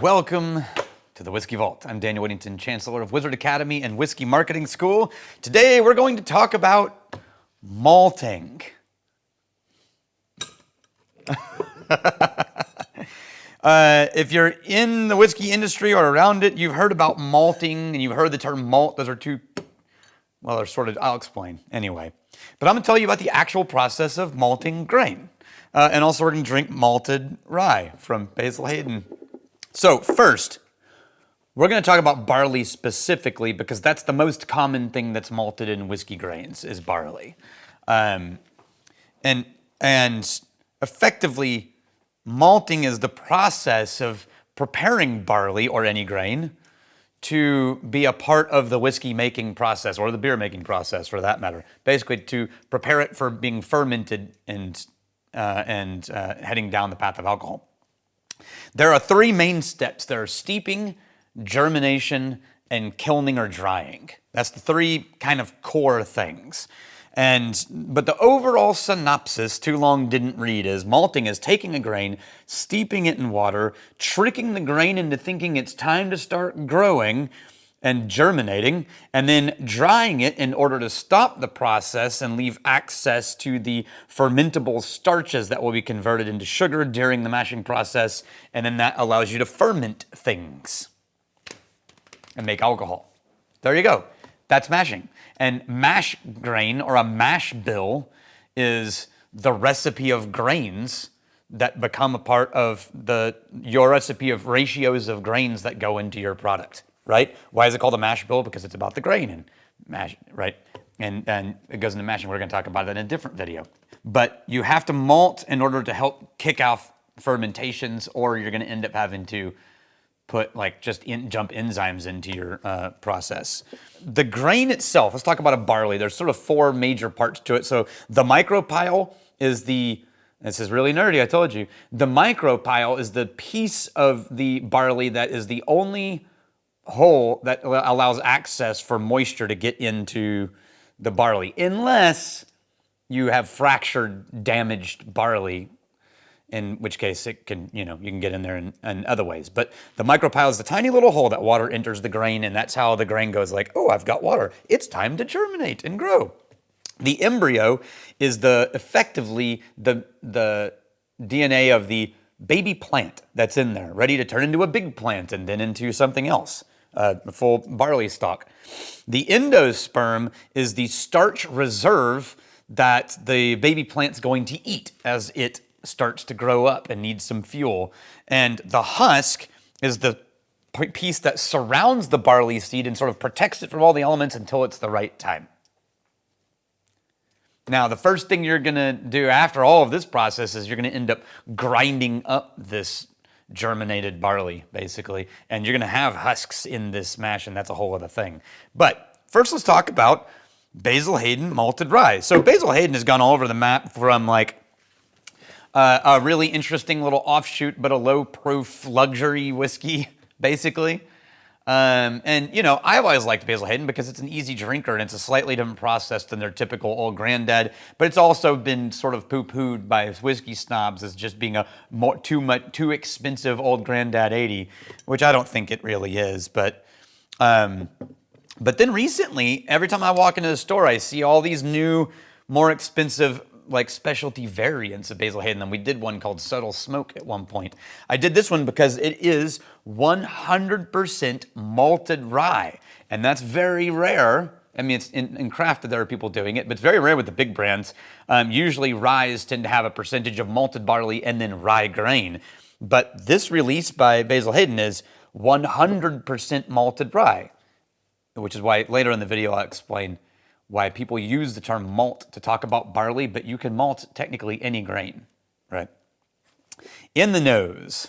Welcome to the Whiskey Vault. I'm Daniel Whittington, Chancellor of Wizard Academy and Whiskey Marketing School. Today we're going to talk about malting. If you're in the whiskey industry or around it, you've heard about malting and you've heard the term malt. Those are two, well, they're sort of, I'll explain anyway. But I'm going to tell you about the actual process of malting grain. And also we're going to drink malted rye from Basil Hayden. So first, we're going to talk about barley specifically because that's the most common thing that's malted in whiskey grains is barley. And effectively, malting is the process of preparing barley or any grain to be a part of the whiskey making process or the beer making process for that matter. Basically to prepare it for being fermented and heading down the path of alcohol. There are three main steps. There are steeping, germination, and kilning or drying. That's the three kind of core things. But the overall synopsis, too long didn't read, is malting is taking a grain, steeping it in water, tricking the grain into thinking it's time to start growing and germinating, and then drying it in order to stop the process and leave access to the fermentable starches that will be converted into sugar during the mashing process, and then that allows you to ferment things and make alcohol. There you go. That's mashing. And mash grain, or a mash bill, is the recipe of grains that become a part of your recipe of ratios of grains that go into your product, right? Why is it called a mash bill? Because it's about the grain and mash, right? And it goes into mashing. We're going to talk about that in a different video. But you have to malt in order to help kick off fermentations, or you're going to end up having to put jump enzymes into your process. The grain itself, let's talk about a barley. There's sort of four major parts to it. So the micropyle is this is really nerdy, I told you. The micropyle is the piece of the barley that is the only hole that allows access for moisture to get into the barley, unless you have fractured, damaged barley, in which case it can, you can get in there in other ways. But the micropyle is the tiny little hole that water enters the grain, and that's how the grain goes like, oh, I've got water. It's time to germinate and grow. The embryo is effectively the DNA of the baby plant that's in there, ready to turn into a big plant and then into something else, a full barley stalk. The endosperm is the starch reserve that the baby plant's going to eat as it starts to grow up and needs some fuel. And the husk is the piece that surrounds the barley seed and sort of protects it from all the elements until it's the right time. Now, the first thing you're going to do after all of this process is you're going to end up grinding up this germinated barley, basically, and you're going to have husks in this mash, and that's a whole other thing. But first, let's talk about Basil Hayden Malted Rye. So Basil Hayden has gone all over the map from a really interesting little offshoot, but a low-proof luxury whiskey, basically. I've always liked Basil Hayden because it's an easy drinker and it's a slightly different process than their typical old granddad. But it's also been sort of poo-pooed by whiskey snobs as just being a too expensive old granddad 80, which I don't think it really is. But then recently, every time I walk into the store, I see all these new, more expensive specialty variants of Basil Hayden, and we did one called Subtle Smoke at one point. I did this one because it is 100% malted rye, and that's very rare. I mean, it's in craft that there are people doing it, but it's very rare with the big brands. Usually ryes tend to have a percentage of malted barley and then rye grain, but this release by Basil Hayden is 100% malted rye, which is why later in the video I'll explain why people use the term malt to talk about barley, but you can malt technically any grain, right? In the nose.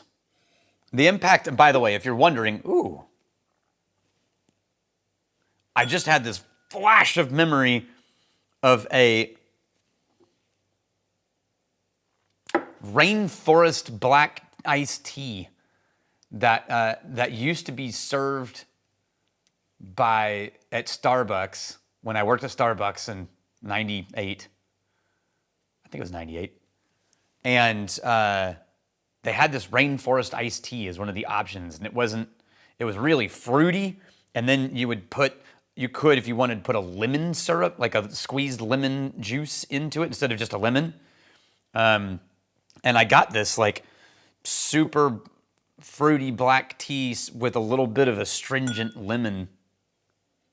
The impact, and by the way, if you're wondering, I just had this flash of memory of a rainforest black iced tea that used to be served at Starbucks when I worked at Starbucks in 98. I think it was 98. And they had this rainforest iced tea as one of the options, and it was really fruity. And then you could, if you wanted, put a lemon syrup, like a squeezed lemon juice into it instead of just a lemon. And I got this like super fruity black tea with a little bit of astringent lemon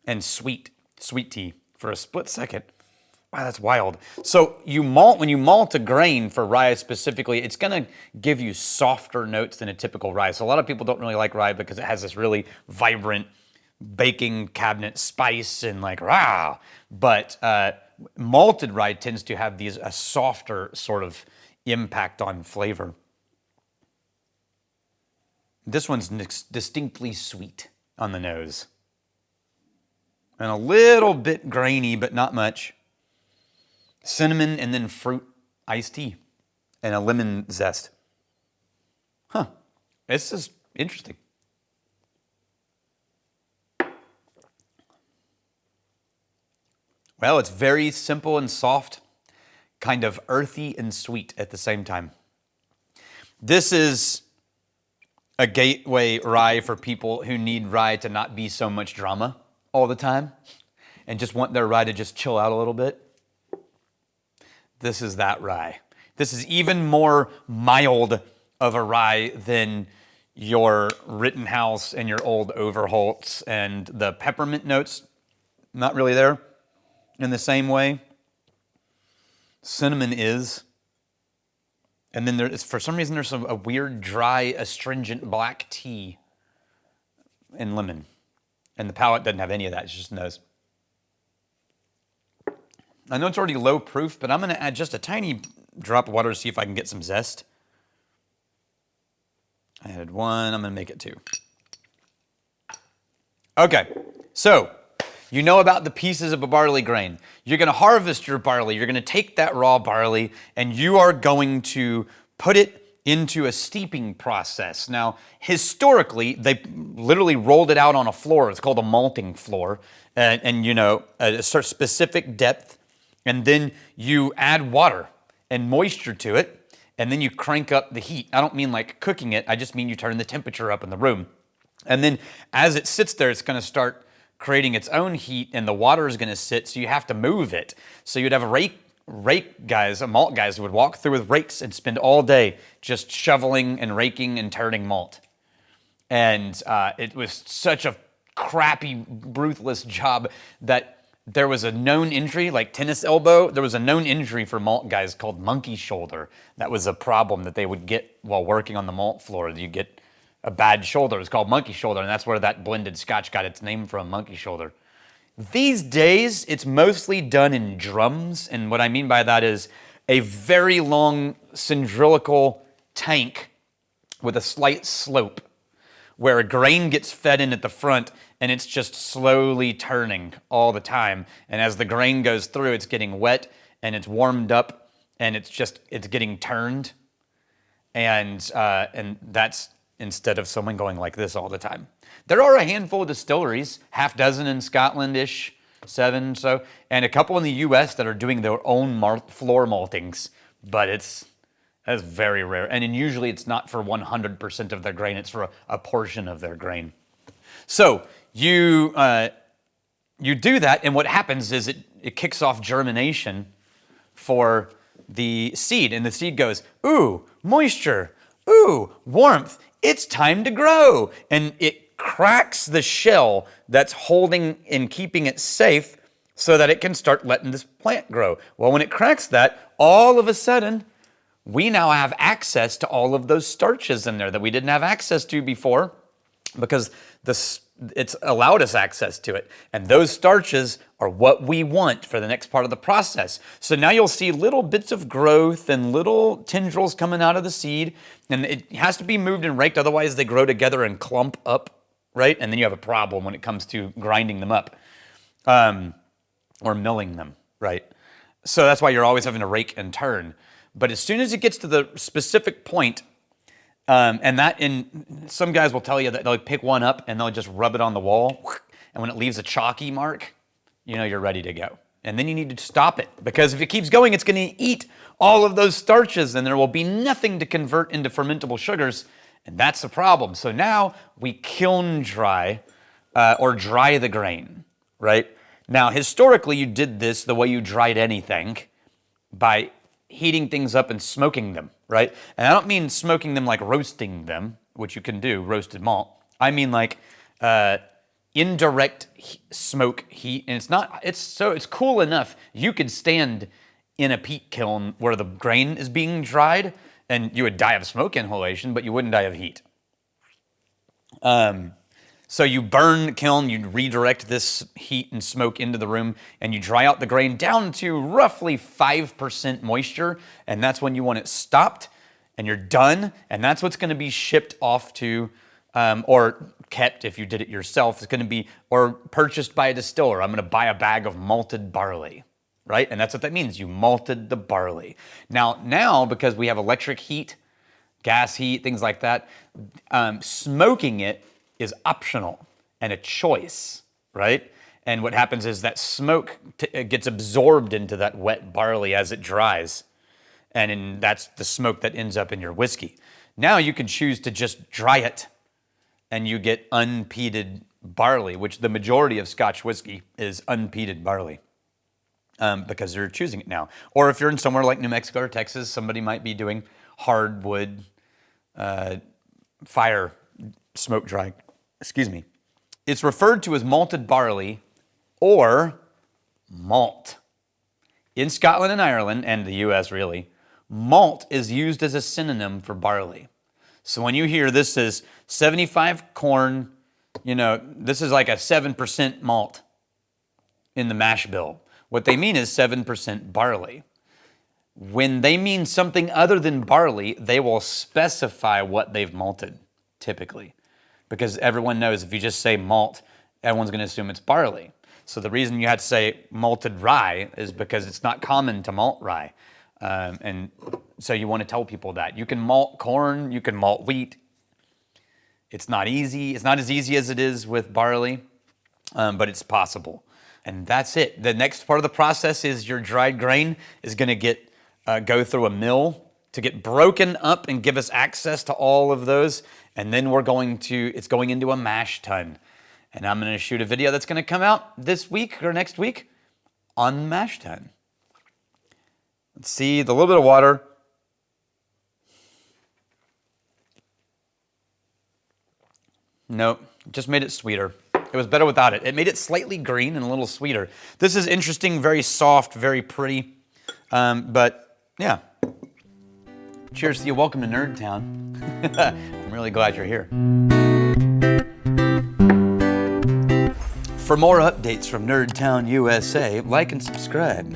and sweet tea for a split second. Wow, that's wild. So when you malt a grain for rye specifically, it's gonna give you softer notes than a typical rye. So a lot of people don't really like rye because it has this really vibrant baking cabinet spice and like rah. But malted rye tends to have a softer sort of impact on flavor. This one's distinctly sweet on the nose. And a little bit grainy, but not much. Cinnamon and then fruit iced tea and a lemon zest. Huh. This is interesting. Well, it's very simple and soft, kind of earthy and sweet at the same time. This is a gateway rye for people who need rye to not be so much drama all the time and just want their rye to just chill out a little bit. This is that rye. This is even more mild of a rye than your Rittenhouse and your old Overholts, and the peppermint notes, not really there in the same way. Cinnamon is. And then for some reason, there's a weird, dry, astringent black tea and lemon. And the palate doesn't have any of that, it's just nose. I know it's already low proof, but I'm going to add just a tiny drop of water to see if I can get some zest. I added 1, I'm going to make it 2. Okay, so you know about the pieces of a barley grain. You're going to harvest your barley. You're going to take that raw barley and you are going to put it into a steeping process. Now, historically, they literally rolled it out on a floor. It's called a malting floor. And you know, a sort of specific depth. And then you add water and moisture to it. And then you crank up the heat. I don't mean like cooking it. I just mean you turn the temperature up in the room. And then as it sits there, it's going to start creating its own heat, and the water is going to sit, so you have to move it. So you'd have rake guys, malt guys, who would walk through with rakes and spend all day just shoveling and raking and turning malt. And it was such a crappy, ruthless job that there was a known injury, like tennis elbow. There was a known injury for malt guys called monkey shoulder. That was a problem that they would get while working on the malt floor. You get a bad shoulder. It was called monkey shoulder, and that's where that blended scotch got its name from, monkey shoulder. These days, it's mostly done in drums, and what I mean by that is a very long cylindrical tank with a slight slope where a grain gets fed in at the front and it's just slowly turning all the time. And as the grain goes through, it's getting wet and it's warmed up and it's getting turned. And that's instead of someone going like this all the time. There are a handful of distilleries, half dozen in Scotland-ish, 7 so, and a couple in the US that are doing their own floor maltings, but that's very rare. And then usually it's not for 100% of their grain, it's for a portion of their grain. So you do that, and what happens is it kicks off germination for the seed, and the seed goes, ooh, moisture, ooh, warmth, it's time to grow. And it cracks the shell that's holding and keeping it safe so that it can start letting this plant grow. Well, when it cracks that, all of a sudden, we now have access to all of those starches in there that we didn't have access to before because it's allowed us access to it. And those starches are what we want for the next part of the process. So now you'll see little bits of growth and little tendrils coming out of the seed, and it has to be moved and raked, otherwise they grow together and clump up, right? And then you have a problem when it comes to grinding them up or milling them, right? So that's why you're always having to rake and turn. But as soon as it gets to the specific point, some guys will tell you that they'll pick one up and they'll just rub it on the wall, and when it leaves a chalky mark, you know you're ready to go. And then you need to stop it, because if it keeps going, it's going to eat all of those starches and there will be nothing to convert into fermentable sugars. And that's the problem. So now we kiln dry or dry the grain, right? Now, historically, you did this the way you dried anything, by heating things up and smoking them, right? And I don't mean smoking them like roasting them, which you can do, roasted malt. I mean like indirect smoke heat, and it's cool enough. You could stand in a peat kiln where the grain is being dried, and you would die of smoke inhalation, but you wouldn't die of heat. So you burn the kiln, you redirect this heat and smoke into the room, and you dry out the grain down to roughly 5% moisture, and that's when you want it stopped, and you're done, and that's what's going to be shipped off to, or kept if you did it yourself. It's going to be, or purchased by a distiller. I'm going to buy a bag of malted barley, right? And that's what that means. You malted the barley. Now, because we have electric heat, gas heat, things like that, smoking it is optional and a choice, right? And what happens is that smoke gets absorbed into that wet barley as it dries. And that's the smoke that ends up in your whiskey. Now you can choose to just dry it and you get unpeated barley, which the majority of Scotch whiskey is unpeated barley because they're choosing it now. Or if you're in somewhere like New Mexico or Texas, somebody might be doing hardwood fire smoke dry. It's referred to as malted barley or malt. In Scotland and Ireland, and the US really, malt is used as a synonym for barley. So when you hear this is 75 corn, this is like a 7% malt in the mash bill. What they mean is 7% barley. When they mean something other than barley, they will specify what they've malted, typically. Because everyone knows if you just say malt, everyone's going to assume it's barley. So the reason you had to say malted rye is because it's not common to malt rye. And so you want to tell people that. You can malt corn, you can malt wheat. It's not easy. It's not as easy as it is with barley, but it's possible. And that's it. The next part of the process is your dried grain is going to go through a mill to get broken up and give us access to all of those. And then it's going into a mash tun. And I'm going to shoot a video that's going to come out this week or next week on the mash tun. Let's see, the little bit of water. Nope, just made it sweeter. It was better without it. It made it slightly green and a little sweeter. This is interesting, very soft, very pretty. But yeah. Cheers to you. Welcome to Nerd Town. I'm really glad you're here. For more updates from Nerd Town USA, like and subscribe.